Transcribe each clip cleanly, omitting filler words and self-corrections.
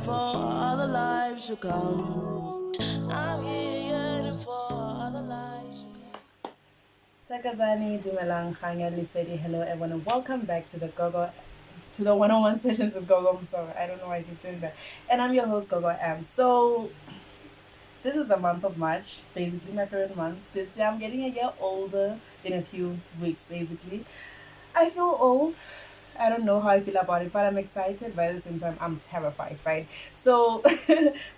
for other lives to come. I'm here yearning for other lives to come. Takazani Dumelang Khanya Lisedi, hello everyone and welcome back to the one-on-one sessions with Gogo. I'm sorry, I don't know why I keep doing that. And I'm your host Gogo M. So this is the month of March, basically my favorite month. This year I'm getting a year older in a few weeks, basically. I feel old. I don't know how I feel about it, but I'm excited, but at the same time, I'm terrified, right? So,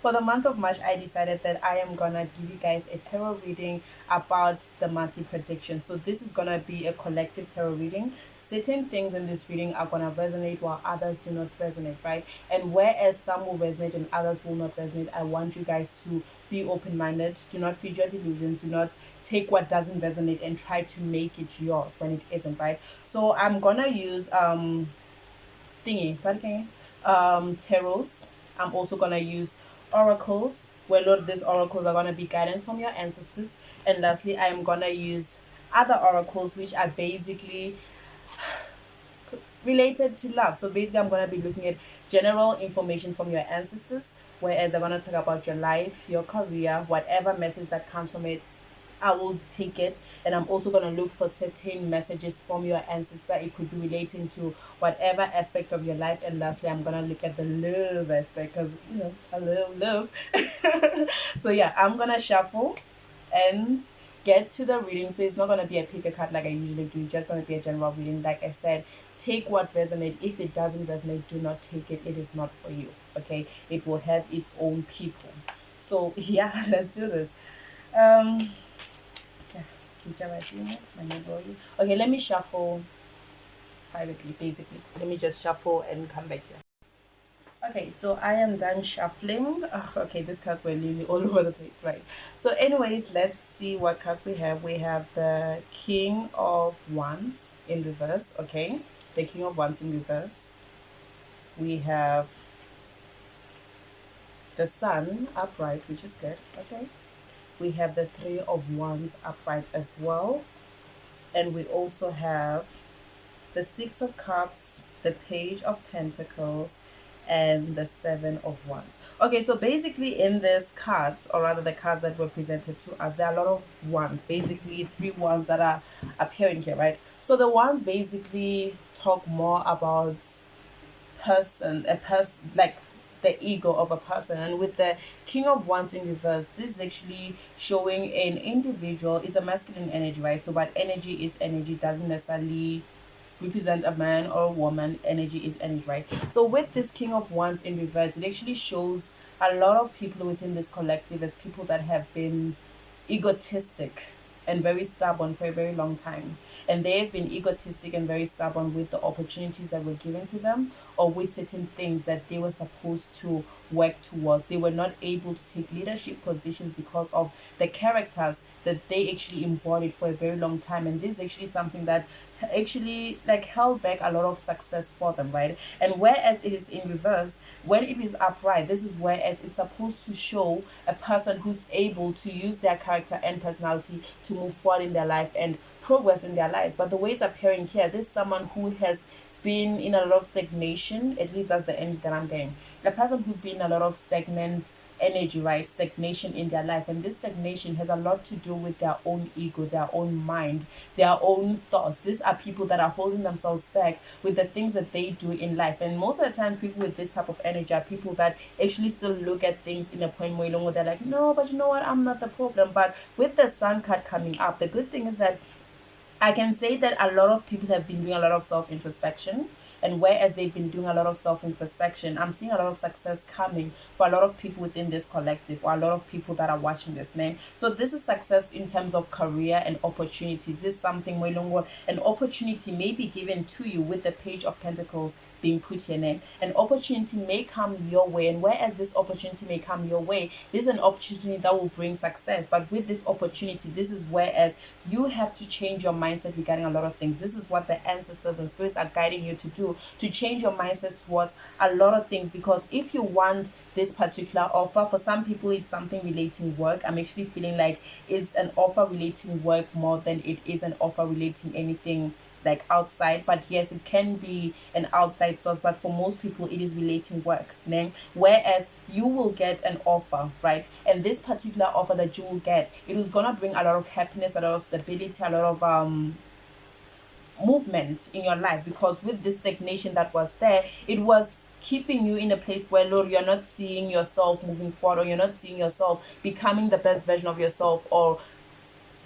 for the month of March, I decided that I am gonna give you guys a tarot reading about the monthly prediction. So, this is gonna be a collective tarot reading. Certain things in this reading are gonna resonate while others do not resonate, right? And whereas some will resonate and others will not resonate, I want you guys to be open minded. Do not feed your delusions. Do not take what doesn't resonate and try to make it yours when it isn't, right? So I'm gonna use tarots. I'm also gonna use oracles, where a lot of these oracles are gonna be guidance from your ancestors. And lastly, I am gonna use other oracles which are basically related to love. So basically, I'm going to be looking at general information from your ancestors, whereas I'm going to talk about your life, your career, whatever message that comes from it. I will take it, and I'm also going to look for certain messages from your ancestor. It could be relating to whatever aspect of your life. And lastly, I'm going to look at the love aspect because, I love love. So, yeah, I'm going to shuffle and get to the reading. So it's not going to be a pick a card like I usually do. It's just going to be a general reading. Like I said, take what resonates. If it doesn't resonate, do not take it. It is not for you. Okay, it will have its own people. So yeah, let's do this. Okay, let me shuffle privately. Basically, let me just shuffle and come back here. Okay, so I am done shuffling. Okay, these cards were really all over the place, right? So, anyways, let's see what cards we have. We have the King of Wands in reverse, okay? The King of Wands in reverse. We have the Sun upright, which is good, okay? We have the Three of Wands upright as well. And we also have the Six of Cups, the Page of Pentacles, and the Seven of Wands. Okay, so basically in this cards, or rather the cards that were presented to us, there are a lot of wands, basically three wands that are appearing here, right? So the wands basically talk more about like the ego of a person. And with the King of Wands in reverse, this is actually showing an individual. It's a masculine energy, right? So but energy is energy, doesn't necessarily represent a man or a woman. Energy is energy, right? So with this King of Wands in reverse, it actually shows a lot of people within this collective as people that have been egotistic and very stubborn for a very long time. And they have been egotistic and very stubborn with the opportunities that were given to them, or with certain things that they were supposed to work towards. They were not able to take leadership positions because of the characters that they actually embodied for a very long time. And this is actually something that actually like held back a lot of success for them, right? And whereas it is in reverse, when it is upright, this is whereas it's supposed to show a person who's able to use their character and personality to move forward in their life and progress in their lives. But the way it's appearing here, this is someone who has been in a lot of stagnation. At least that's the end that I'm getting. A person who's been in a lot of stagnant energy, right? Stagnation in their life. And this stagnation has a lot to do with their own ego, their own mind, their own thoughts. These are people that are holding themselves back with the things that they do in life. And most of the times, people with this type of energy are people that actually still look at things in a point where they're like, no, but you know what? I'm not the problem. But with the Sun card coming up, the good thing is that I can say that a lot of people have been doing a lot of self introspection. And whereas they've been doing a lot of self introspection, I'm seeing a lot of success coming for a lot of people within this collective, or a lot of people that are watching this, man. So this is success in terms of career and opportunities. This is something way longer. An opportunity may be given to you with the Page of Pentacles being put here, man. An opportunity may come your way, and whereas this opportunity may come your way, this is an opportunity that will bring success. But with this opportunity, this is whereas you have to change your mindset regarding a lot of things. This is what the ancestors and spirits are guiding you to do, to change your mindset towards a lot of things. Because if you want this particular offer, for some people it's something relating work. I'm actually feeling like it's an offer relating work more than it is an offer relating anything like outside, but yes, it can be an outside source, but for most people it is relating work, né? Whereas you will get an offer, right? And this particular offer that you will get, it is gonna bring a lot of happiness, a lot of stability, a lot of movement in your life, because with this stagnation that was there, it was keeping you in a place where, Lord, you're not seeing yourself moving forward, or you're not seeing yourself becoming the best version of yourself, or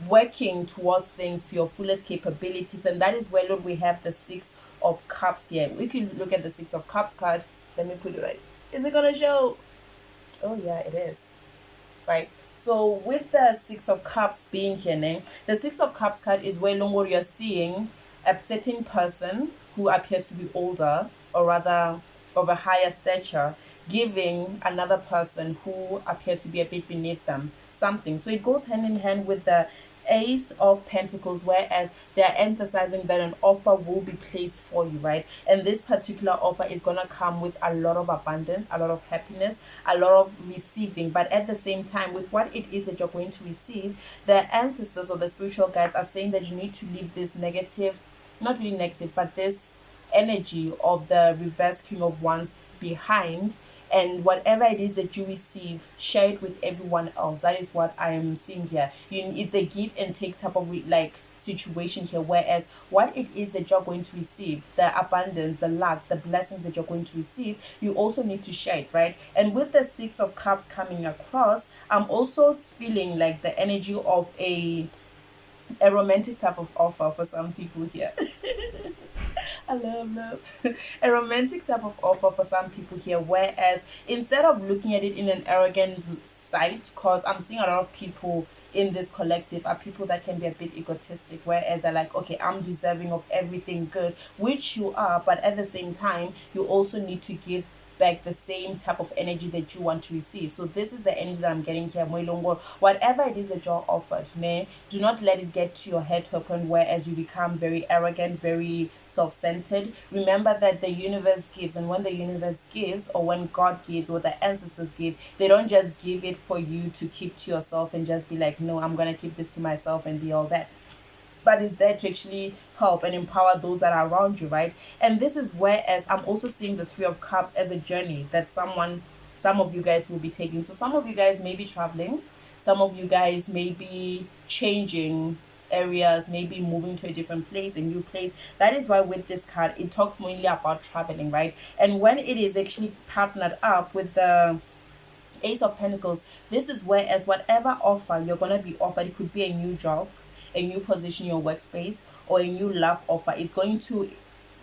working towards things to your fullest capabilities. And that is where, Lord, we have the Six of Cups here. If you look at the Six of Cups card, let me put it right. Is it gonna show? Oh yeah, it is. Right. So with the Six of Cups being here, the Six of Cups card is where, Lord, you're seeing a certain person who appears to be older, or rather of a higher stature, giving another person who appears to be a bit beneath them something. So it goes hand in hand with the Ace of Pentacles, whereas they're emphasizing that an offer will be placed for you, right? And this particular offer is going to come with a lot of abundance, a lot of happiness, a lot of receiving. But at the same time, with what it is that you're going to receive, the ancestors or the spiritual guides are saying that you need to leave this negative, not really negative, but this energy of the reverse King of Wands behind, and whatever it is that you receive, share it with everyone else. That is what I am seeing here. It's a give and take type of like situation here, whereas what it is that you're going to receive, the abundance, the luck, the blessings that you're going to receive, you also need to share it, right? And with the Six of Cups coming across, I'm also feeling like the energy of a romantic type of offer for some people here. I love a romantic type of offer for some people here, whereas instead of looking at it in an arrogant sight, because I'm seeing a lot of people in this collective are people that can be a bit egotistic, whereas they're like, okay, I'm deserving of everything good, which you are, but at the same time you also need to give back the same type of energy that you want to receive. So this is the energy that I'm getting here, Moilongo. Whatever it is that you're offered, do not let it get to your head to a point where as you become very arrogant, very self-centered. Remember that the universe gives, and when the universe gives, or when God gives, or the ancestors give, they don't just give it for you to keep to yourself and just be like, no, I'm gonna keep this to myself and be all that, but is there to actually help and empower those that are around you, right? And this is where, as I'm also seeing the Three of Cups as a journey that some of you guys will be taking. So some of you guys may be traveling, some of you guys may be changing areas, maybe moving to a different place, a new place. That is why with this card, it talks mainly about traveling, right? And when it is actually partnered up with the Ace of Pentacles, this is where, as whatever offer you're going to be offered, it could be a new job, a new position in your workspace, or a new love offer. It's going to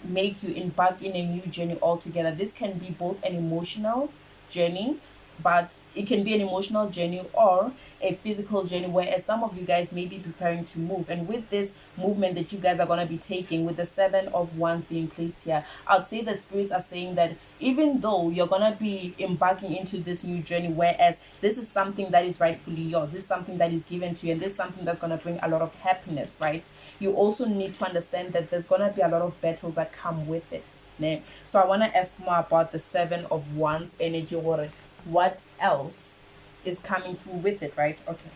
make you embark in a new journey altogether. This can be both an emotional journey, but it can be an emotional journey or a physical journey, whereas some of you guys may be preparing to move. And with this movement that you guys are going to be taking, with the Seven of Wands being placed here, I'd say that spirits are saying that even though you're going to be embarking into this new journey, whereas this is something that is rightfully yours, this is something that is given to you, and this is something that's going to bring a lot of happiness, right? You also need to understand that there's going to be a lot of battles that come with it. Né? So I want to ask more about the Seven of Wands energy. What else is coming through with it, right? Okay.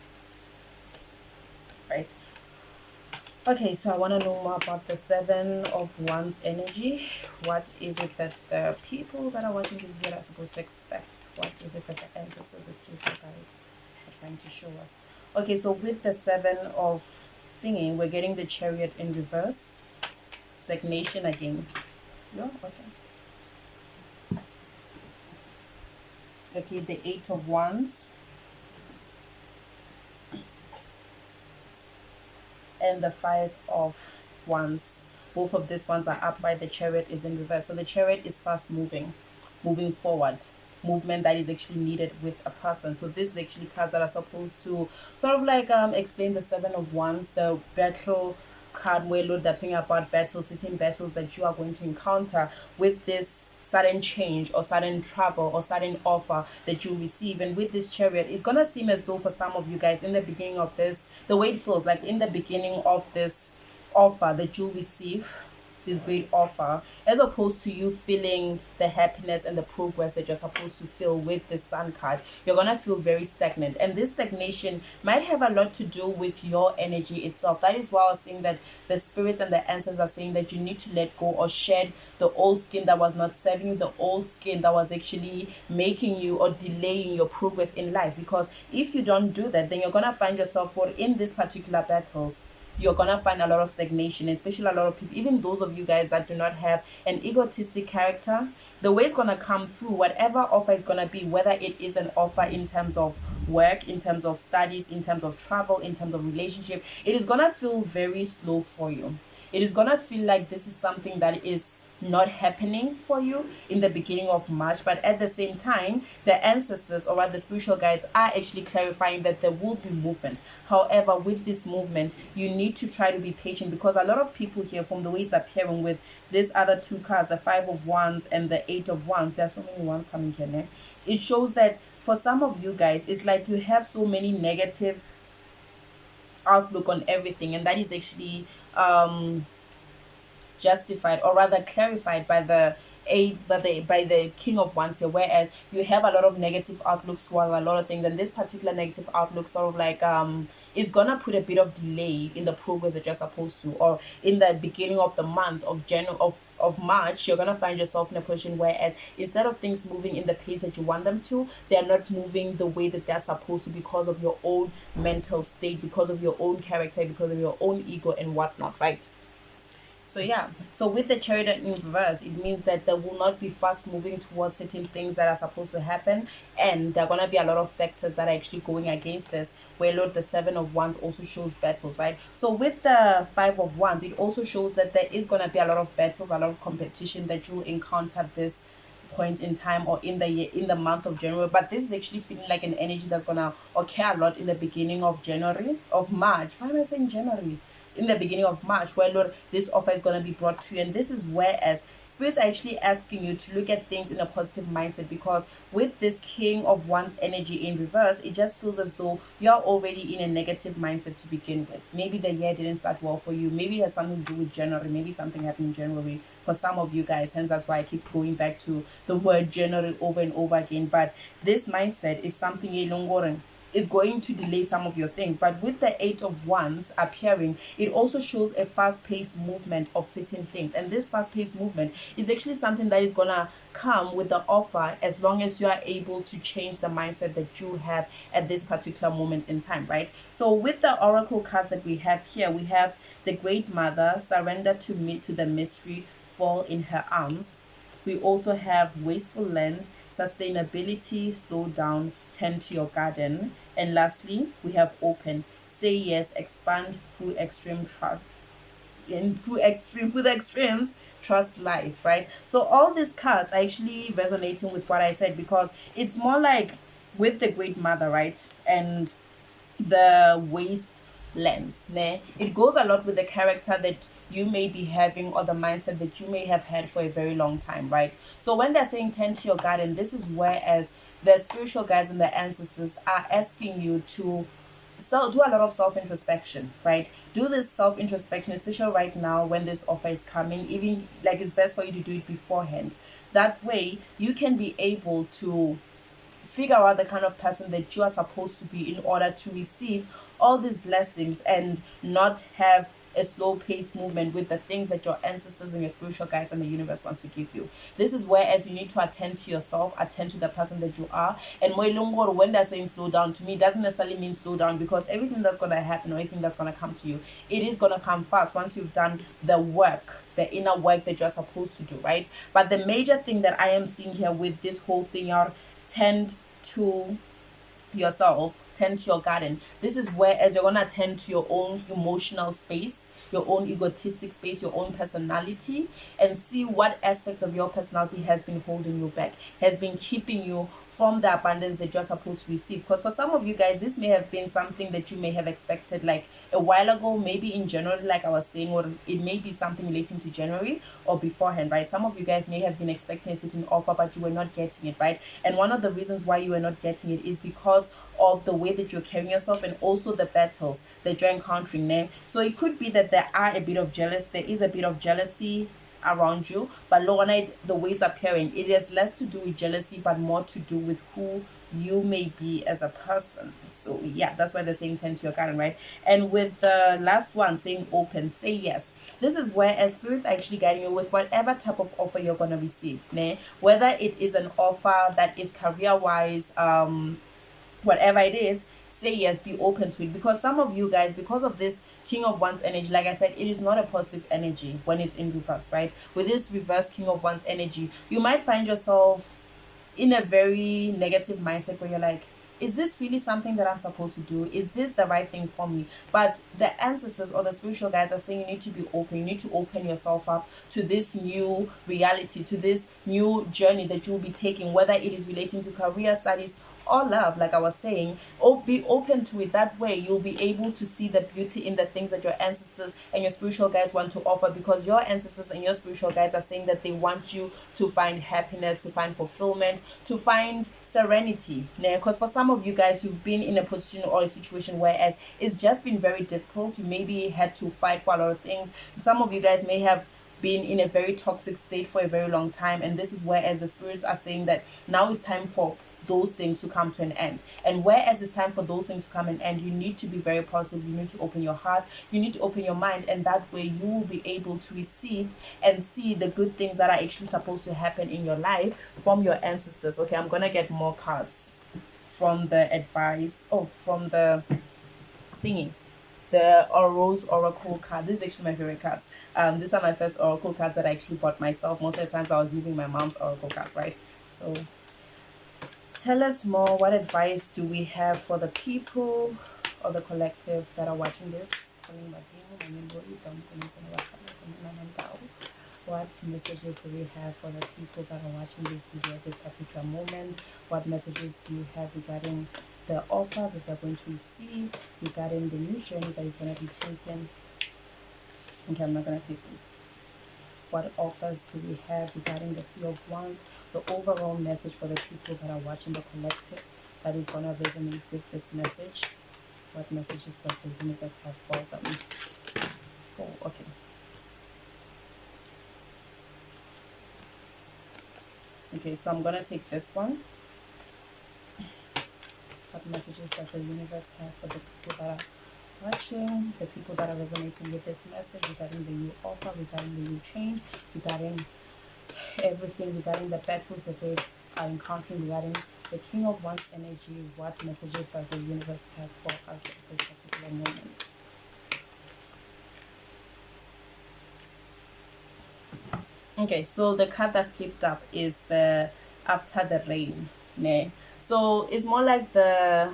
Right. Okay, so I want to know more about the Seven of Wands energy. What is it that the people that are watching this video are supposed to expect? What is it that the ancestors of the spiritual guide are trying to show us? Okay, so with the Seven of thingy, we're getting the Chariot in reverse. Stagnation again. Yeah, okay. Okay, the Eight of Wands and the Five of Wands. Both of these ones are upright. The Chariot is in reverse. So the Chariot is fast moving forward, movement that is actually needed with a person. So this is actually cards that are supposed to sort of like explain the Seven of Wands, the battle card where Lord, that thing about battles, certain battles that you are going to encounter with this sudden change or sudden travel or sudden offer that you receive. And with this Chariot, it's gonna seem as though for some of you guys in the beginning of this, the way it feels like in the beginning of this offer that you'll receive, this great offer, as opposed to you feeling the happiness and the progress that you're supposed to feel with the Sun card, you're gonna feel very stagnant. And this stagnation might have a lot to do with your energy itself. That is why I was saying that the spirits and the ancestors are saying that you need to let go or shed the old skin that was not serving you, the old skin that was actually making you or delaying your progress in life. Because if you don't do that, then you're gonna find yourself for in these particular battles, you're gonna find a lot of stagnation, especially a lot of people, even those of you guys that do not have an egotistic character. The way it's gonna come through, whatever offer it's gonna be, whether it is an offer in terms of work, in terms of studies, in terms of travel, in terms of relationship, it is gonna feel very slow for you. It is gonna feel like this is something that is not happening for you in the beginning of March, but at the same time, the ancestors or the spiritual guides are actually clarifying that there will be movement. However, with this movement, you need to try to be patient, because a lot of people here, from the way it's appearing with these other two cards, the Five of Wands and the Eight of Wands, there's so many wands coming here, né? It shows that for some of you guys, it's like you have so many negative outlook on everything, and that is actually justified, or rather clarified, by the by the King of Wands here, whereas you have a lot of negative outlooks towards a lot of things, and this particular negative outlook sort of like is gonna put a bit of delay in the progress that you're supposed to, or in the beginning of the month of of March, you're gonna find yourself in a position whereas instead of things moving in the pace that you want them to, they're not moving the way that they're supposed to, because of your own mental state, because of your own character, because of your own ego and whatnot, right? So yeah, so with the Chariot in reverse, it means that there will not be fast moving towards certain things that are supposed to happen, and there are gonna be a lot of factors that are actually going against this. Where Lord, the Seven of Wands also shows battles, right? So with the Five of Wands, it also shows that there is gonna be a lot of battles, a lot of competition that you will encounter at this point in time, or in the year, in the month of January. But this is actually feeling like an energy that's gonna occur a lot in the beginning of January, of March. Why am I saying January? In the beginning of March, where Lord, this offer is going to be brought to you. And this is whereas spirits are actually asking you to look at things in a positive mindset, because with this King of Wands energy in reverse, it just feels as though you're already in a negative mindset to begin with. Maybe the year didn't start well for you. Maybe it has something to do with January. Maybe something happened in January for some of you guys. Hence, that's why I keep going back to the word January over and over again. But this mindset is something is going to delay some of your things. But with the Eight of Wands appearing, it also shows a fast-paced movement of certain things. And this fast-paced movement is actually something that is gonna come with the offer, as long as you are able to change the mindset that you have at this particular moment in time, right? So with the oracle cards that we have here, we have the Great Mother, surrender to me, to the mystery, fall in her arms. We also have wasteful land, sustainability, slow down, tend to your garden. And lastly, we have open, say yes, expand through extreme trust, in through the extremes, trust life, right? So all these cards are actually resonating with what I said, because it's more like with the Great Mother, right? And the wastelands, ne? It goes a lot with the character that you may be having, or the mindset that you may have had for a very long time, right? So when they're saying tend to your garden, this is whereas the spiritual guides and the ancestors are asking you to do a lot of self introspection, right? Do this self introspection, especially right now when this offer is coming. Even like, it's best for you to do it beforehand. That way you can be able to figure out the kind of person that you are supposed to be, in order to receive all these blessings and not have a slow paced movement with the things that your ancestors and your spiritual guides and the universe wants to give you. This is whereas you need to attend to yourself, attend to the person that you are. And when they're saying slow down, to me doesn't necessarily mean slow down, because everything that's going to happen, or anything that's going to come to you, it is going to come fast once you've done the work, the inner work that you're supposed to do, right? But the major thing that I am seeing here with this whole thing are tend to yourself, tend to your garden. This is where, as you're gonna tend to your own emotional space, your own egotistic space, your own personality, and see what aspects of your personality has been holding you back, has been keeping you from the abundance that you're supposed to receive. Because for some of you guys, this may have been something that you may have expected like a while ago, maybe in January, like I was saying, or it may be something relating to January or beforehand, right? Some of you guys may have been expecting a certain offer, but you were not getting it, right? And one of the reasons why you were not getting it is because of the way that you're carrying yourself and also the battles that you're encountering there. So it could be that there is a bit of jealousy around you, but Lorna, the way it's appearing, it has less to do with jealousy but more to do with who you may be as a person. So yeah, that's why they're saying tend to your current, right? And with the last one saying open, say yes. This is where as spirits are actually guiding you with whatever type of offer you're gonna receive, né? Whether it is an offer that is career wise, whatever it is, say yes, be open to it. Because some of you guys, because of this King of Wands energy, like I said, it is not a positive energy when it's in reverse, right? With this reverse King of Wands energy, you might find yourself in a very negative mindset where you're like, is this really something that I'm supposed to do? Is this the right thing for me? But the ancestors or the spiritual guides are saying you need to be open. You need to open yourself up to this new reality, to this new journey that you'll be taking, whether it is relating to career, studies, or love, like I was saying. Or be open to it. That way you'll be able to see the beauty in the things that your ancestors and your spiritual guides want to offer, because your ancestors and your spiritual guides are saying that they want you to find happiness, to find fulfillment, to find serenity. Because for some of you guys, you've been in a position or a situation whereas it's just been very difficult. You maybe had to fight for a lot of things. Some of you guys may have been in a very toxic state for a very long time, and this is whereas the spirits are saying that now it's time for those things to come to an end. And whereas it's time for those things to come and end, you need to be very positive. You need to open your heart, you need to open your mind, and that way you will be able to receive and see the good things that are actually supposed to happen in your life from your ancestors. Okay, I'm gonna get more cards from the advice, from the thingy, the Rose Oracle card. This is actually my favorite cards. These are my first Oracle cards that I actually bought myself. Most of the times I was using my mom's Oracle cards, right? So tell us more. What advice do we have for the people or the collective that are watching this? What messages do we have for the people that are watching this video at this particular moment? What messages do you have regarding the offer that they're going to receive, regarding the new journey that is going to be taken? Okay, I'm not going to take this. What offers do we have regarding the Three of Wands? The overall message for the people that are watching the collective that is going to resonate with this message. What messages does the universe have for them? Oh, okay. Okay, so I'm going to take this one. What messages does the universe have for the people that are watching, the people that are resonating with this message, regarding the new offer, regarding the new change, regarding everything, regarding the battles that they are encountering, regarding the King of Wands energy? What messages does the universe have for us at this particular moment? Okay, so the card that flipped up is the After the Rain. So it's more like the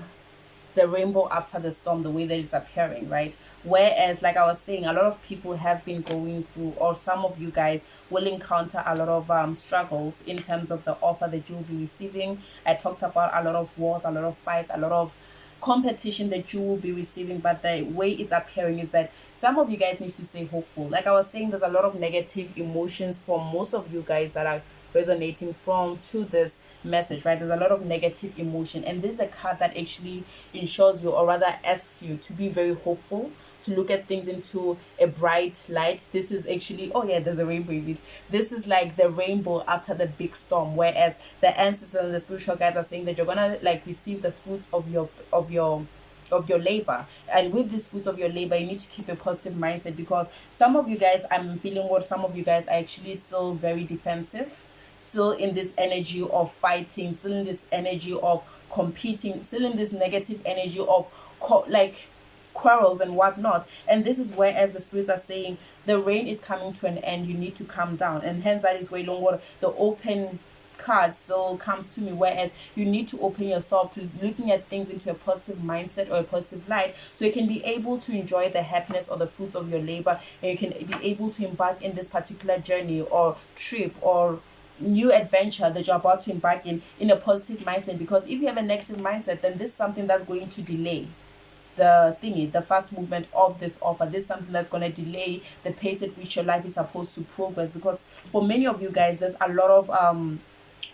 rainbow after the storm, the way that it's appearing, right? Whereas, like I was saying, a lot of people have been going through, or some of you guys will encounter a lot of struggles in terms of the offer that you'll be receiving. I talked about a lot of wars, a lot of fights, a lot of competition that you will be receiving, but the way it's appearing is that some of you guys need to stay hopeful. Like I was saying, there's a lot of negative emotions for most of you guys that are resonating from to this message, right? There's a lot of negative emotion, and this is a card that actually ensures you, or rather asks you, to be very hopeful, to look at things into a bright light. This is actually, oh yeah, there's a rainbow in it. This is like the rainbow after the big storm, whereas the ancestors and the spiritual guides are saying that you're gonna like receive the fruits of your labor. And with these fruits of your labor, you need to keep a positive mindset, because some of you guys, I'm feeling what some of you guys are actually still very defensive, still in this energy of fighting, still in this energy of competing, still in this negative energy of like quarrels and whatnot. And this is where, as the spirits are saying, the rain is coming to an end, you need to calm down. And hence that is where longer the open card still comes to me, whereas you need to open yourself to looking at things into a positive mindset or a positive light, so you can be able to enjoy the happiness or the fruits of your labor, and you can be able to embark in this particular journey or trip or new adventure that you're about to embark in a positive mindset. Because if you have a negative mindset, then this is something that's going to delay the fast movement of this offer. This is something that's going to delay the pace at which your life is supposed to progress, because for many of you guys, there's a lot of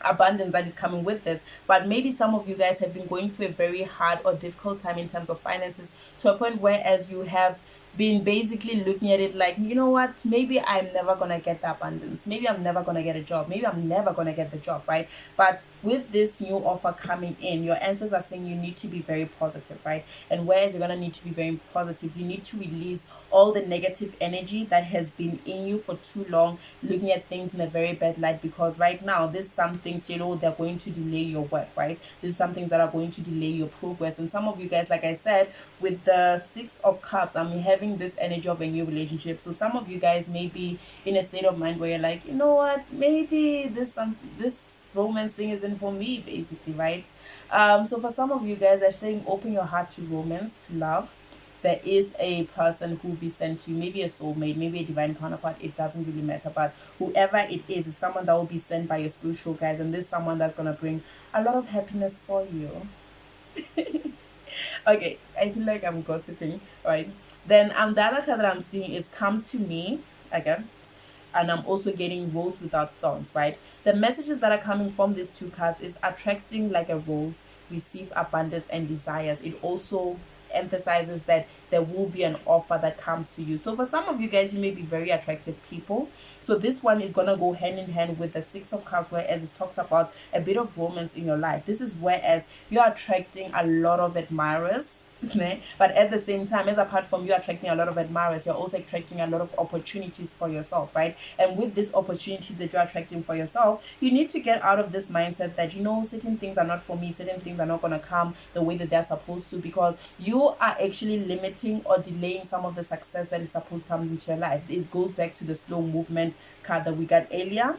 abundance that is coming with this. But maybe some of you guys have been going through a very hard or difficult time in terms of finances, to a point where as you have been basically looking at it like, you know what, maybe I'm never gonna get the abundance, maybe I'm never gonna get a job, maybe I'm never gonna get the job, right? But with this new offer coming in, your answers are saying you need to be very positive, right? And whereas you're gonna need to be very positive, you need to release all the negative energy that has been in you for too long, looking at things in a very bad light. Because right now, there's some things, they're going to delay your work, right? There's some things that are going to delay your progress. And some of you guys, like I said, with the Six of Cups, I'm having this energy of a new relationship. So some of you guys may be in a state of mind where you're like, you know what, maybe this romance thing isn't for me, basically, right? So for some of you guys, they're saying open your heart to romance, to love. There is a person who will be sent to you, maybe a soulmate, maybe a divine counterpart, it doesn't really matter. But whoever it is someone that will be sent by your spiritual guides, and this someone that's going to bring a lot of happiness for you. Okay, I feel like I'm gossiping, right? Then the other card that I'm seeing is come to me again. And I'm also getting rose without thorns, right? The messages that are coming from these two cards is attracting like a rose, receive abundance and desires. It also emphasizes that there will be an offer that comes to you. So for some of you guys, you may be very attractive people. So this one is gonna go hand in hand with the Six of Cups, whereas it talks about a bit of romance in your life. This is whereas you're attracting a lot of admirers, but at the same time, as apart from you attracting a lot of admirers, you're also attracting a lot of opportunities for yourself, right? And with these opportunities that you're attracting for yourself, you need to get out of this mindset that, certain things are not for me, certain things are not going to come the way that they're supposed to, because you are actually limiting or delaying some of the success that is supposed to come into your life. It goes back to the slow movement card that we got earlier,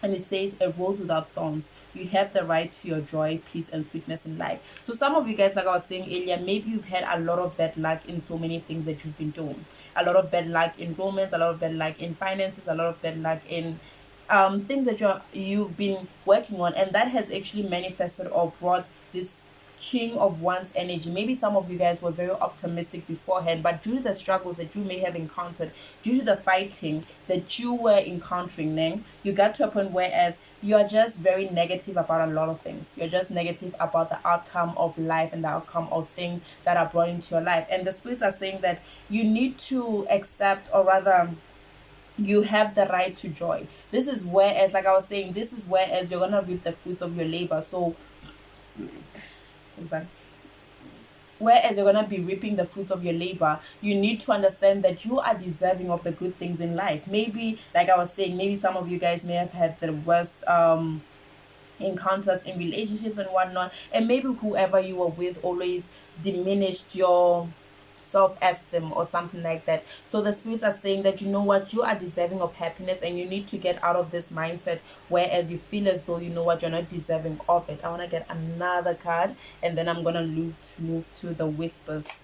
and it says a rose without thorns. You have the right to your joy, peace, and sweetness in life. So some of you guys, like I was saying earlier, maybe you've had a lot of bad luck in so many things that you've been doing. A lot of bad luck in romance, a lot of bad luck in finances, a lot of bad luck in things that you've been working on, and that has actually manifested or brought this King of Wands energy. Maybe some of you guys were very optimistic beforehand, but due to the struggles that you may have encountered, due to the fighting that you were encountering, then you got to a point where as you are just very negative about a lot of things. You're just negative about the outcome of life and the outcome of things that are brought into your life. And the spirits are saying that you need to accept, or rather, you have the right to joy. This is where, as like I was saying, this is where as you're gonna reap the fruits of your labor. So exactly, whereas you're going to be reaping the fruits of your labor, you need to understand that you are deserving of the good things in life. Maybe, like I was saying, maybe some of you guys may have had the worst encounters in relationships and whatnot, and maybe whoever you were with always diminished your self-esteem or something like that. So the spirits are saying that, you know what, you are deserving of happiness, and you need to get out of this mindset whereas you feel as though, you know what, you're not deserving of it. I want to get another card, and then I'm gonna move to the whispers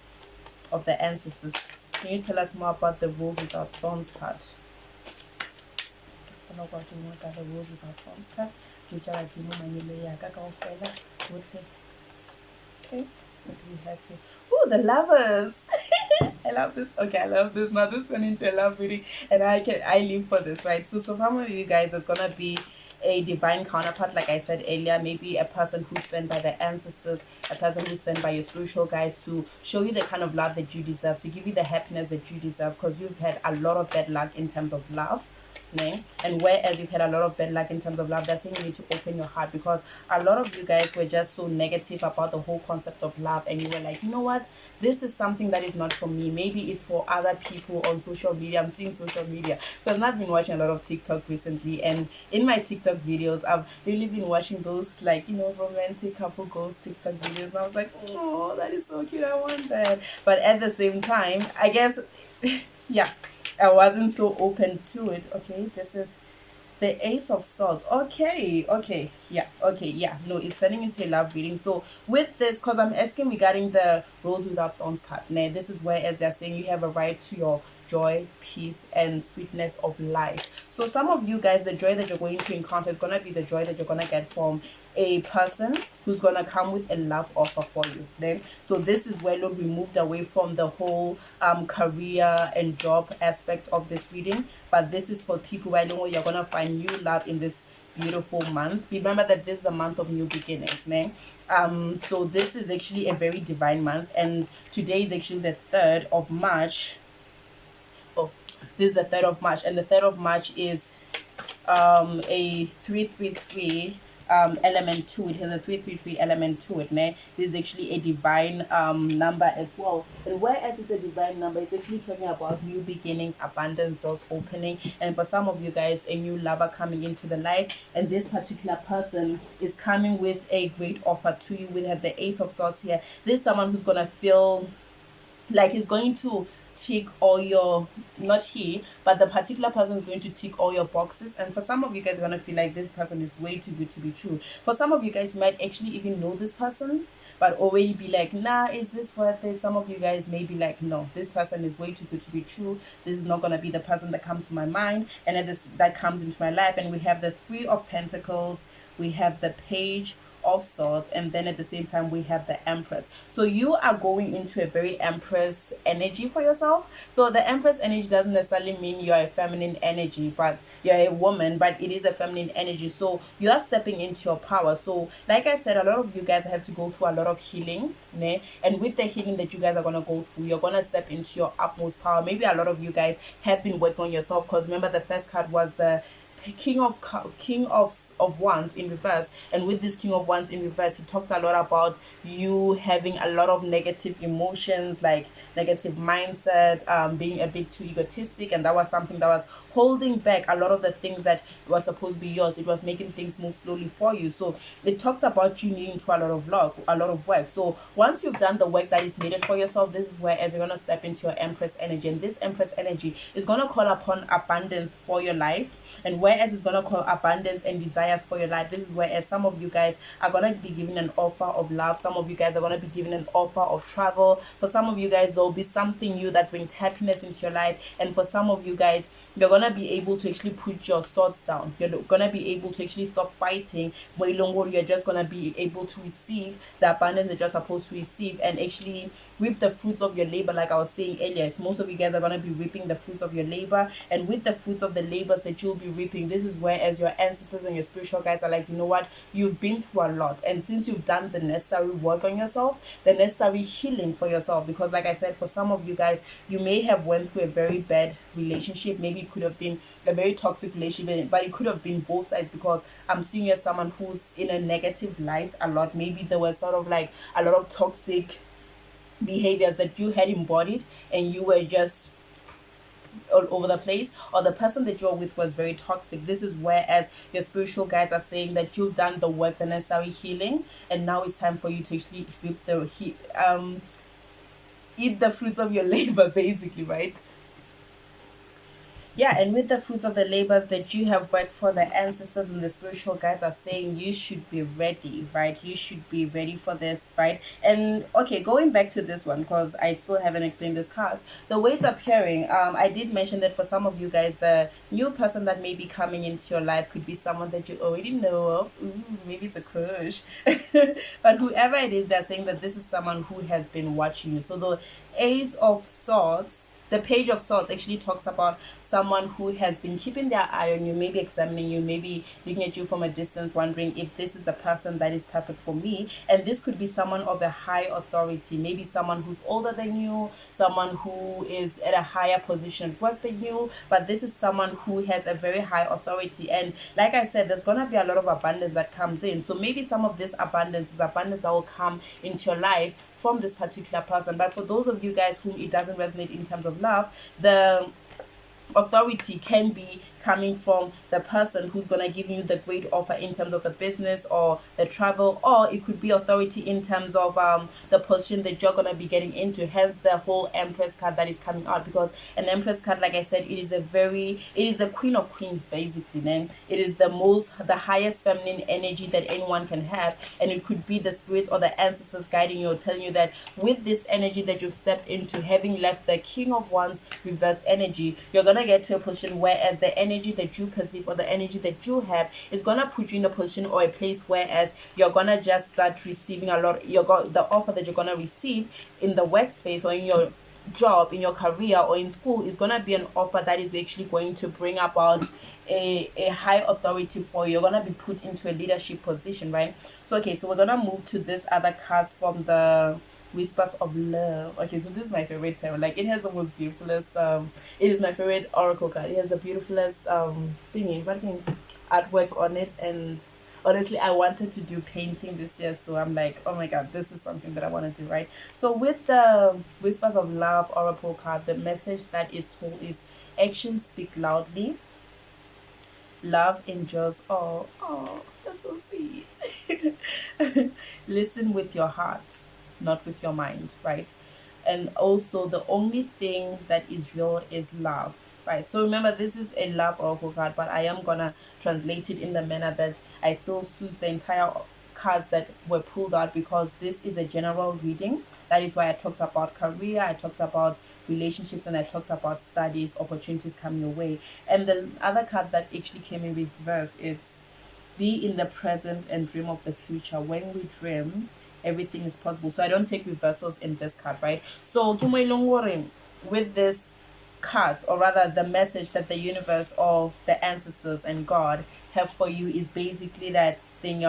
of the ancestors. Can you tell us more about the rose without thorns card? The rose without thorns card. Okay, what do we have here? Oh, the lovers. I love this. Okay, I love this. Now this went into a love reading, and I live for this, right? So for some of you guys, there's gonna be a divine counterpart, like I said earlier, maybe a person who's sent by the ancestors, a person who's sent by your spiritual guides to show you the kind of love that you deserve, to give you the happiness that you deserve, because you've had a lot of bad luck in terms of love. And whereas you've had a lot of bad luck in terms of love, that's saying you need to open your heart, because a lot of you guys were just so negative about the whole concept of love, and you were like, you know what, this is something that is not for me. Maybe it's for other people on social media. I'm seeing social media because I've been watching a lot of TikTok recently, and in my TikTok videos, I've really been watching those romantic couple goals TikTok videos, and I was like, oh, that is so cute, I want that. But at the same time, I guess yeah, I wasn't so open to it. Okay, this is the Ace of Swords. Okay, yeah. No, it's turning into a love reading. So with this, because I'm asking regarding the Rose Without Thorns card, this is where, as they're saying, you have a right to your joy, peace, and sweetness of life. So some of you guys, the joy that you're going to encounter is going to be the joy that you're going to get from a person who's going to come with a love offer for you. Then, so this is where, look, we moved away from the whole career and job aspect of this reading, but this is for people where, you're going to find new love in this beautiful month. Remember that this is a month of new beginnings, man. So this is actually a very divine month, and today is actually the 3rd of March. Oh, this is the 3rd of March, and the 3rd of March is a 333 element to it. Has a 333 element to it, né? This is actually a divine number as well. And whereas it's a divine number, it's actually talking about new beginnings, abundance, doors opening, and for some of you guys, a new lover coming into the life. And this particular person is coming with a great offer to you. We have the Ace of Swords here. This is someone who's gonna feel like he's going to tick all your, not he, but the particular person is going to tick all your boxes. And for some of you guys are going to feel like this person is way too good to be true. For some of you guys, you might actually even know this person but already be like, nah, is this worth it? Some of you guys may be like, no, this person is way too good to be true. This is not going to be the person that comes to my mind and that comes into my life. And we have the Three of Pentacles, we have the Page of Swords, and then at the same time we have the Empress. So you are going into a very Empress energy for yourself. So the Empress energy doesn't necessarily mean you're a feminine energy, but you're a woman, but it is a feminine energy. So you are stepping into your power. So like I said, a lot of you guys have to go through a lot of healing, né? And with the healing that you guys are going to go through, you're going to step into your utmost power. Maybe a lot of you guys have been working on yourself, because remember the first card was the King of Wands in reverse, and with this King of Wands in reverse, he talked a lot about you having a lot of negative emotions, like negative mindset, being a bit too egotistic, and that was something that was holding back a lot of the things that were supposed to be yours. It was making things move slowly for you. So it talked about you needing to a lot of work. So once you've done the work that is needed for yourself, this is where as you're gonna step into your Empress energy, and this Empress energy is gonna call upon abundance for your life. And whereas it's going to call abundance and desires for your life, this is whereas some of you guys are going to be given an offer of love. Some of you guys are going to be given an offer of travel. For some of you guys, there will be something new that brings happiness into your life. And for some of you guys, you're going to be able to actually put your swords down. You're going to be able to actually stop fighting. You're just going to be able to receive the abundance that you're supposed to receive and actually reap the fruits of your labor. Like I was saying earlier, most of you guys are going to be reaping the fruits of your labor. And with the fruits of the labors that you'll be reaping, this is where as your ancestors and your spiritual guides are like, you know what, you've been through a lot, and since you've done the necessary work on yourself, the necessary healing for yourself, because like I said, for some of you guys, you may have went through a very bad relationship. Maybe it could have been a very toxic relationship, but it could have been both sides, because I'm seeing you as someone who's in a negative light a lot. Maybe there was sort of like a lot of toxic behaviors that you had embodied, and you were just all over the place, or the person that you're with was very toxic. This is whereas your spiritual guides are saying that you've done the work, the necessary healing, and now it's time for you to actually eat the fruits of your labor, basically, right? Yeah, and with the fruits of the labors that you have worked for, the ancestors and the spiritual guides are saying you should be ready, right? You should be ready for this, right? And okay, going back to this one, because I still haven't explained this card. The way it's appearing, I did mention that for some of you guys, the new person that may be coming into your life could be someone that you already know of. Ooh, maybe it's a crush. But whoever it is, they're saying that this is someone who has been watching you. So the Ace of Swords, the Page of Swords actually talks about someone who has been keeping their eye on you, maybe examining you, maybe looking at you from a distance, wondering if this is the person that is perfect for me. And this could be someone of a high authority, maybe someone who's older than you, someone who is at a higher position at work than you, but this is someone who has a very high authority. And like I said, there's going to be a lot of abundance that comes in. So maybe some of this abundance is abundance that will come into your life from this particular person. But for those of you guys whom it doesn't resonate in terms of love, the authority can be coming from the person who's going to give you the great offer in terms of the business or the travel, or it could be authority in terms of the position that you're going to be getting into, hence the whole Empress card that is coming out. Because an Empress card, like I said, it is the Queen of Queens, basically, man. It is the highest feminine energy that anyone can have, and it could be the spirits or the ancestors guiding you or telling you that with this energy that you've stepped into, having left the King of Wands reverse energy, you're going to get to a position where as the energy that you perceive or the energy that you have is gonna put you in a position or a place whereas you're gonna just start receiving a lot. The offer that you're gonna receive in the workspace or in your job, in your career or in school is gonna be an offer that is actually going to bring about a high authority for you. You're gonna be put into a leadership position, right? So okay, so we're gonna move to this other cards from the Whispers of Love. Okay, so this is my favorite tarot. Like, it has the most beautifulest it is my favorite oracle card. It has the beautifulest thingy, what thing, artwork on it. And honestly, I wanted to do painting this year, so I'm like, oh my god, this is something that I want to do, right? So with the Whispers of Love oracle card, the message that is told is: actions speak loudly, love endures all. Oh, that's so sweet. Listen with your heart, not with your mind, right? And also, the only thing that is real is love, right? So remember, this is a love oracle card, but I am gonna translate it in the manner that I feel suits the entire cards that were pulled out, because this is a general reading. That is why I talked about career, I talked about relationships, and I talked about studies, opportunities coming your way. And the other card that actually came in reverse, it's: be in the present and dream of the future. When we dream, everything is possible. So I don't take reversals in this card, right? So with this cards, or rather the message that the universe or the ancestors and God have for you, is basically that thing: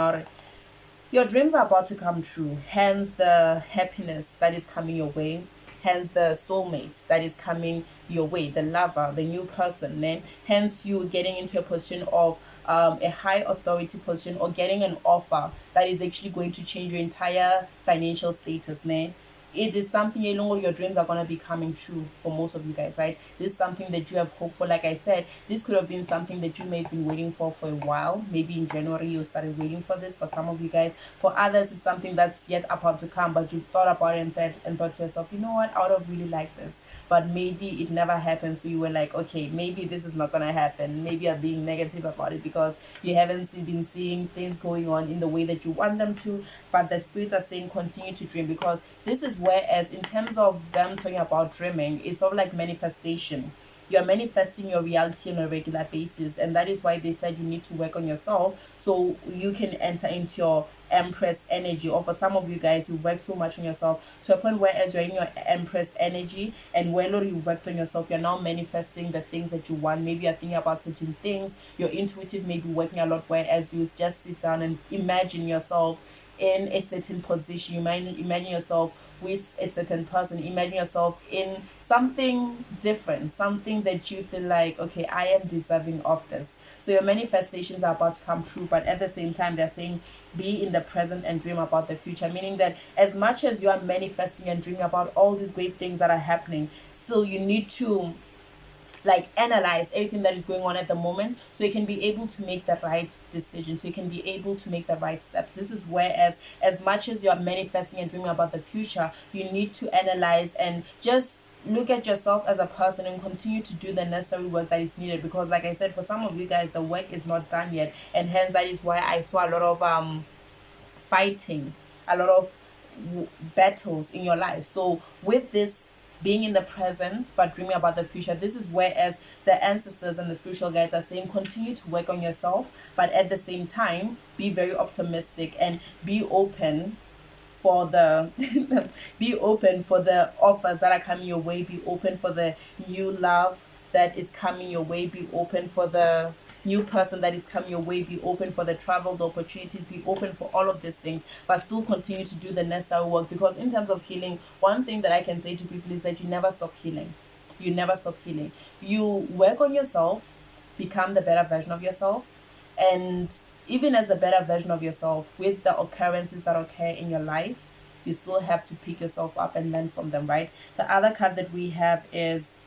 your dreams are about to come true, hence the happiness that is coming your way, hence the soulmate that is coming your way, the lover, the new person, then hence you getting into a position of a high authority position, or getting an offer that is actually going to change your entire financial status, né? It is something, you know, your dreams are going to be coming true for most of you guys, right? This is something that you have hoped for. Like I said, this could have been something that you may have been waiting for a while. Maybe in January you started waiting for this, for some of you guys. For others, it's something that's yet about to come, but you've thought about it and thought to yourself, you know what, I would have really liked this, but maybe it never happened. So you were like, okay, maybe this is not going to happen. Maybe you're being negative about it because you haven't been seeing things going on in the way that you want them to. But the spirits are saying continue to dream, because this is, whereas in terms of them talking about dreaming, it's sort of like manifestation. You're manifesting your reality on a regular basis, and that is why they said you need to work on yourself so you can enter into your Empress energy. Or for some of you guys, you work so much on yourself to a point where, as you're in your Empress energy and when you've worked on yourself, you're now manifesting the things that you want. Maybe you're thinking about certain things, your intuitive may be working a lot, whereas you just sit down and imagine yourself in a certain position. You might imagine yourself with a certain person, imagine yourself in something different, something that you feel like, okay, I am deserving of this. So your manifestations are about to come true, but at the same time they're saying be in the present and dream about the future, meaning that as much as you are manifesting and dreaming about all these great things that are happening, still you need to like analyze everything that is going on at the moment, so you can be able to make the right decision, so you can be able to make the right steps. This is where, as much as you're manifesting and dreaming about the future, you need to analyze and just look at yourself as a person and continue to do the necessary work that is needed. Because like I said, for some of you guys, the work is not done yet, and hence that is why I saw a lot of fighting, a lot of battles in your life. So with this, being in the present but dreaming about the future, this is where, as the ancestors and the spiritual guides are saying, continue to work on yourself, but at the same time be very optimistic and be open for the be open for the offers that are coming your way, be open for the new love that is coming your way, be open for the new person that is coming your way, be open for the travel, the opportunities, be open for all of these things, but still continue to do the necessary work. Because in terms of healing, one thing that I can say to people is that you never stop healing. You never stop healing. You work on yourself, become the better version of yourself, and even as the better version of yourself, with the occurrences that occur in your life, you still have to pick yourself up and learn from them, right? The other card that we have is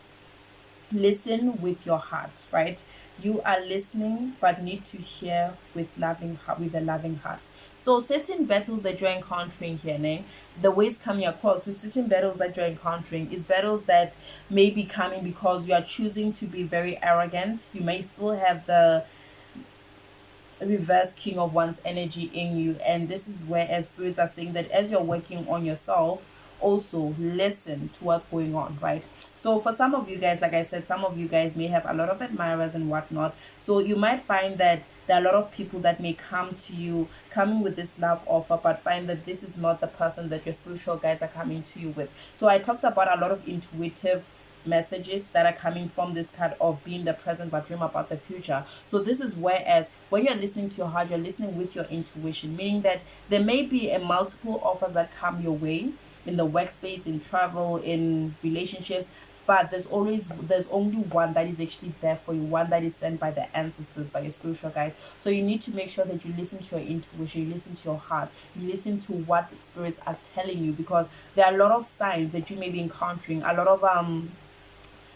listen with your heart, right? You are listening but need to hear with loving heart, with a loving heart. So certain battles that you're encountering here, né? The ways coming across with certain battles that you're encountering is battles that may be coming because you are choosing to be very arrogant. You may still have the reverse King of Wands energy in you, and this is where, as spirits are saying, that as you're working on yourself, also listen to what's going on, right? So for some of you guys, like I said, some of you guys may have a lot of admirers and whatnot, so you might find that there are a lot of people that may come to you coming with this love offer, but find that this is not the person that your spiritual guides are coming to you with. So I talked about a lot of intuitive messages that are coming from this card of being the present but dream about the future. So this is whereas when you're listening to your heart, you're listening with your intuition, meaning that there may be a multiple offers that come your way in the workspace, in travel, in relationships, but there's only one that is actually there for you, one that is sent by the ancestors, by your spiritual guide. So you need to make sure that you listen to your intuition, you listen to your heart, you listen to what the spirits are telling you, because there are a lot of signs that you may be encountering, a lot of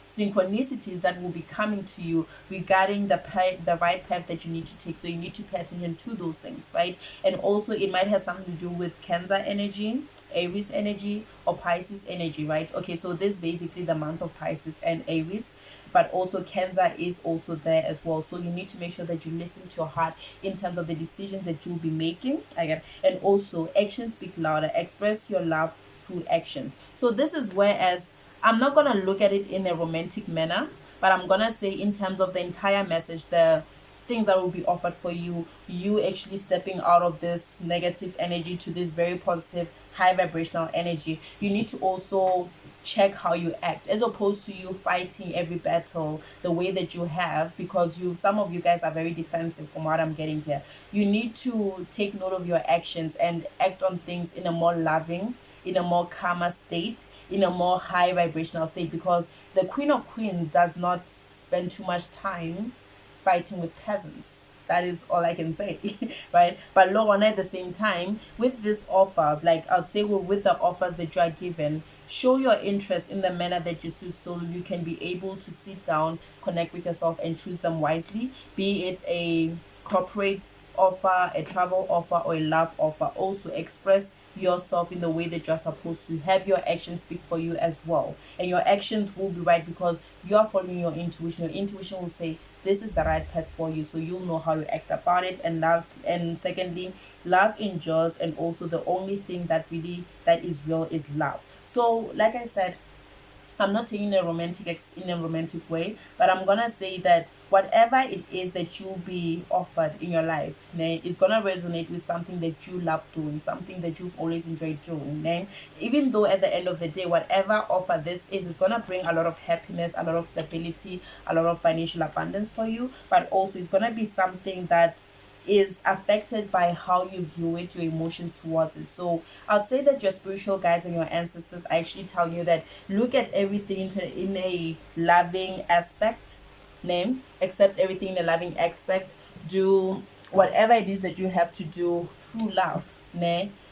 synchronicities that will be coming to you regarding the right path that you need to take. So you need to pay attention to those things, right? And also it might have something to do with Cancer energy, Aries energy, or Pisces energy, right? Okay, so this is basically the month of Pisces and Aries, but also Cancer is also there as well. So you need to make sure that you listen to your heart in terms of the decisions that you'll be making. Again, and also actions speak louder. Express your love through actions. So this is whereas I'm not gonna look at it in a romantic manner, but I'm gonna say in terms of the entire message, the things that will be offered for you, you actually stepping out of this negative energy to this very positive, high vibrational energy. You need to also check how you act, as opposed to you fighting every battle the way that you have, because some of you guys are very defensive from what I'm getting here. You need to take note of your actions and act on things in a more loving, in a more calmer state, in a more high vibrational state, because the Queen of Queens does not spend too much time fighting with peasants. That is all I can say, right? But Lorna, at the same time, with this offer, like I'd say, well, with the offers that you are given, show your interest in the manner that you suit, so you can be able to sit down, connect with yourself, and choose them wisely. Be it a corporate offer, a travel offer, or a love offer. Also express yourself in the way that you're supposed to. Have your actions speak for you as well, and your actions will be right because you're following your intuition. Your intuition will say this is the right path for you, so you'll know how to act about it. And secondly, love endures, and also the only thing that is real is love. So like I said, I'm not taking in a romantic way, but I'm gonna say that whatever it is that you'll be offered in your life, it's gonna resonate with something that you love doing, something that you've always enjoyed doing. Even though at the end of the day, whatever offer this is gonna bring a lot of happiness, a lot of stability, a lot of financial abundance for you, but also it's gonna be something that is affected by how you view it, your emotions towards it. So I'd say that your spiritual guides and your ancestors are actually telling you that look at everything in a loving aspect, name, accept everything in a loving aspect, do whatever it is that you have to do through love,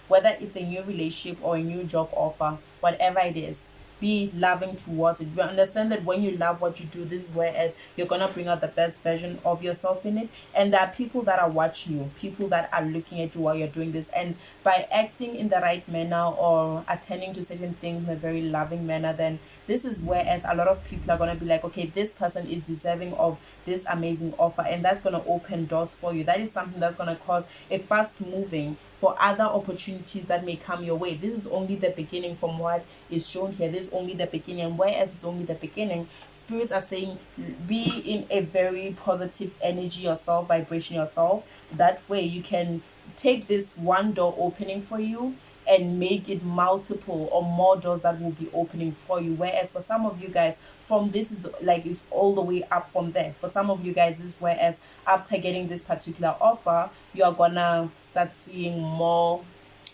whether it's a new relationship or a new job offer, whatever it is, be loving towards it. You understand that when you love what you do, this is whereas you're gonna bring out the best version of yourself in it. And there are people that are watching you, people that are looking at you while you're doing this. And by acting in the right manner or attending to certain things in a very loving manner, then this is whereas a lot of people are gonna be like, okay, this person is deserving of this amazing offer, and that's gonna open doors for you. That is something that's gonna cause a fast moving for other opportunities that may come your way. This is only the beginning from what is shown here. This is only the beginning. And whereas it's only the beginning, spirits are saying be in a very positive energy yourself, vibration yourself. That way you can take this one door opening for you and make it multiple or more doors that will be opening for you. Whereas for some of you guys, from this is like it's all the way up from there. For some of you guys, this is whereas after getting this particular offer, you are gonna start seeing more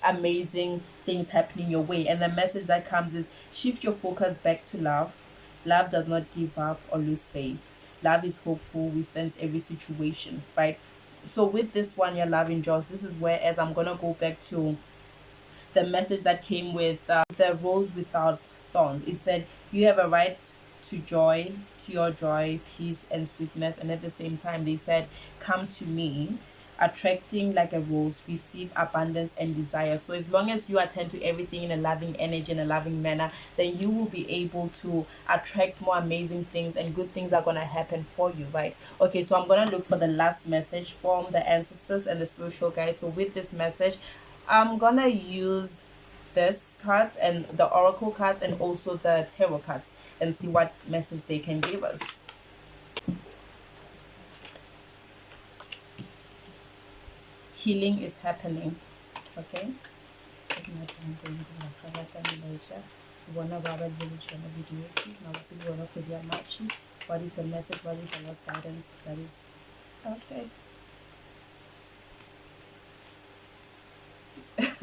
amazing things happening your way. And the message that comes is shift your focus back to love. Love does not give up or lose faith. Love is hopeful, withstands every situation, right? So with this one, your love endures. This is where, as I'm gonna go back to the message that came with the rose without thorns. It said, you have a right to joy, to your joy, peace, and sweetness. And at the same time, they said, come to me, attracting like a rose, receive abundance and desire. So as long as you attend to everything in a loving energy, in a loving manner, then you will be able to attract more amazing things, and good things are going to happen for you, right? Okay, so I'm going to look for the last message from the ancestors and the spiritual guides. So with this message, I'm going to use this cards and the oracle cards and also the tarot cards and see what message they can give us. Healing is happening. Okay. bona ba ba village na video yetu na wapili wana kudia machi. What is the message? What is the last guidance? That is okay.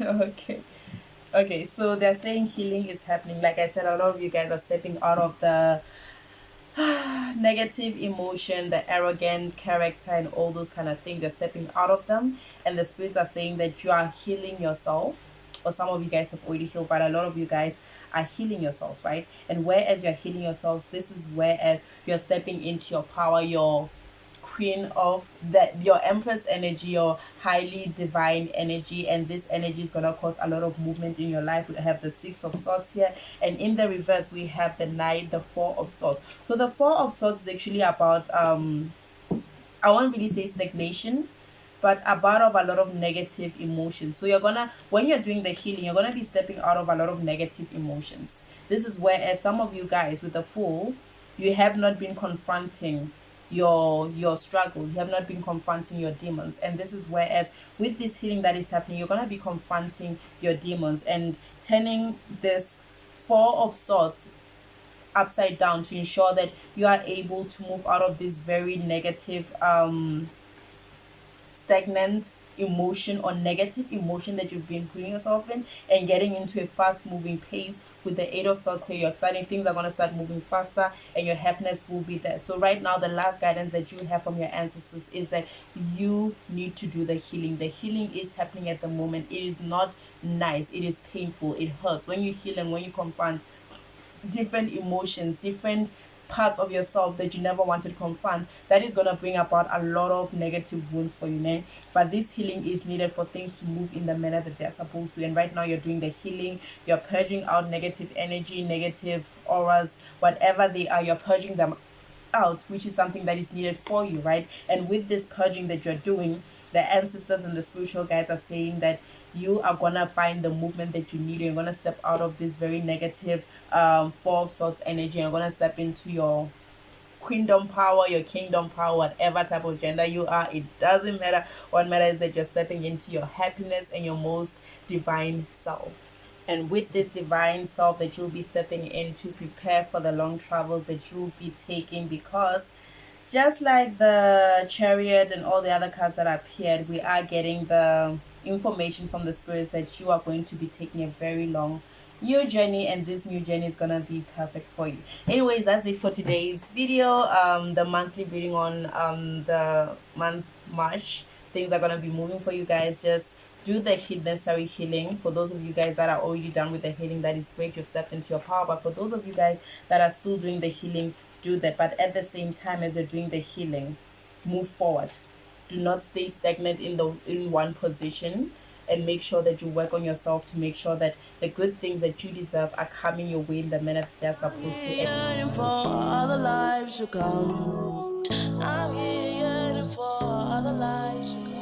Okay. Okay, so they're saying healing is happening. Like I said, a lot of you guys are stepping out of the negative emotion, the arrogant character, and all those kind of things. They're stepping out of them, and the spirits are saying that you are healing yourself. Or some of you guys have already healed, but a lot of you guys are healing yourselves, right? And whereas you're healing yourselves, this is whereas you're stepping into your power, your queen of that, your empress energy, your highly divine energy, and this energy is going to cause a lot of movement in your life. We have the 6 of swords here, and in the reverse we have the knight, the 4 of swords. So the 4 of swords is actually about I won't really say stagnation, but about of a lot of negative emotions. So you're gonna, when you're doing the healing, you're gonna be stepping out of a lot of negative emotions. This is where, as some of you guys with the Fool, you have not been confronting your struggles, you have not been confronting your demons. And this is whereas with this healing that is happening, you're gonna be confronting your demons and turning this 4 of swords upside down to ensure that you are able to move out of this very negative stagnant emotion or negative emotion that you've been putting yourself in, and getting into a fast moving pace. With the 8 of swords here, you're exciting, things are going to start moving faster and your happiness will be there. So right now, the last guidance that you have from your ancestors is that you need to do the healing. The healing is happening at the moment. It is not nice, it is painful, it hurts when you heal and when you confront different emotions, different parts of yourself that you never wanted to confront. That is going to bring about a lot of negative wounds for you, man. But this healing is needed for things to move in the manner that they're supposed to. And right now you're doing the healing, you're purging out negative energy, negative auras, whatever they are, you're purging them out, which is something that is needed for you, right? And with this purging that you're doing, the ancestors and the spiritual guides are saying that you are gonna find the movement that you need. You're gonna step out of this very negative 4 of swords energy. You're gonna step into your queendom power, your kingdom power, whatever type of gender you are. It doesn't matter. What matters is that you're stepping into your happiness and your most divine self. And with this divine self that you'll be stepping in to prepare for the long travels that you'll be taking, because just like the chariot and all the other cards that appeared, we are getting the information from the spirits that you are going to be taking a very long new journey, and this new journey is gonna be perfect for you. Anyways, that's it for today's video. The monthly reading on the month March. Things are gonna be moving for you guys. Just do the necessary healing. For those of you guys that are already done with the healing, that is great, you've stepped into your power. But for those of you guys that are still doing the healing, do that. But at the same time as you're doing the healing, move forward. Do not stay stagnant in one position, and make sure that you work on yourself to make sure that the good things that you deserve are coming your way in the manner they're supposed to. Yearning for other lives to come. I'm here yearning for other lives to come.